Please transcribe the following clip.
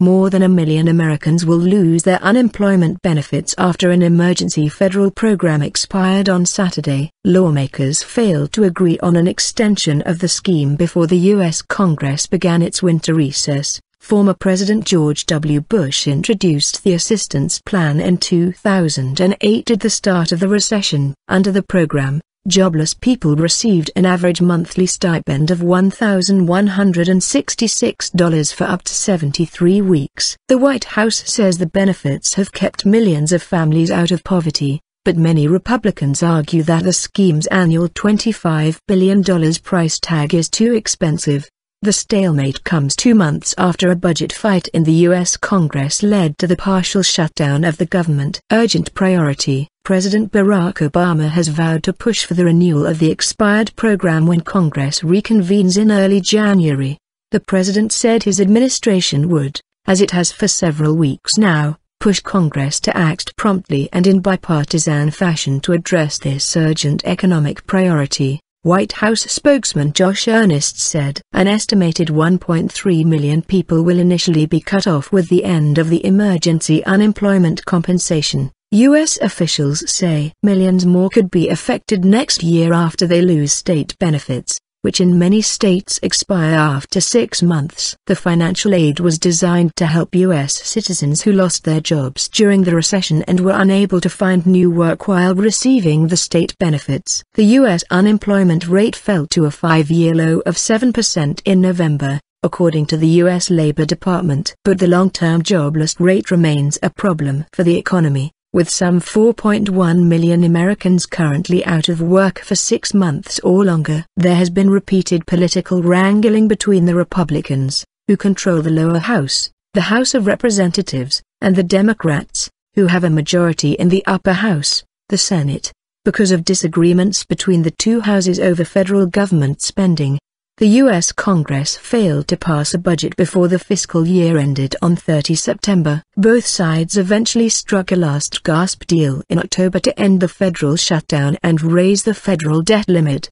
More than 1 million Americans will lose their unemployment benefits after an emergency federal program expired on Saturday. Lawmakers failed to agree on an extension of the scheme before the U.S. Congress began its winter recess. Former President George W. Bush introduced the assistance plan in 2008 at the start of the recession. Under the program, jobless people received an average monthly stipend of $1,166 for up to 73 weeks. The White House says the benefits have kept millions of families out of poverty, but many Republicans argue that the scheme's annual $25 billion price tag is too expensive. The stalemate comes 2 months after a budget fight in the U.S. Congress led to the partial shutdown of the government. Urgent priority. President Barack Obama has vowed to push for the renewal of the expired program when Congress reconvenes in early January. The president said his administration would, as it has for several weeks now, push Congress to act promptly and in bipartisan fashion to address this urgent economic priority. White House spokesman Josh Earnest said an estimated 1.3 million people will initially be cut off with the end of the emergency unemployment compensation. U.S. officials say millions more could be affected next year after they lose state benefits, which in many states expire after 6 months. The financial aid was designed to help U.S. citizens who lost their jobs during the recession and were unable to find new work while receiving the state benefits. The U.S. unemployment rate fell to a 5-year low of 7% in November, according to the U.S. Labor Department. But the long-term jobless rate remains a problem for the economy, with some 4.1 million Americans currently out of work for 6 months or longer. There has been repeated political wrangling between the Republicans, who control the lower house, the House of Representatives, and the Democrats, who have a majority in the upper house, the Senate, because of disagreements between the two houses over federal government spending. The U.S. Congress failed to pass a budget before the fiscal year ended on 30 September. Both sides eventually struck a last-gasp deal in October to end the federal shutdown and raise the federal debt limit.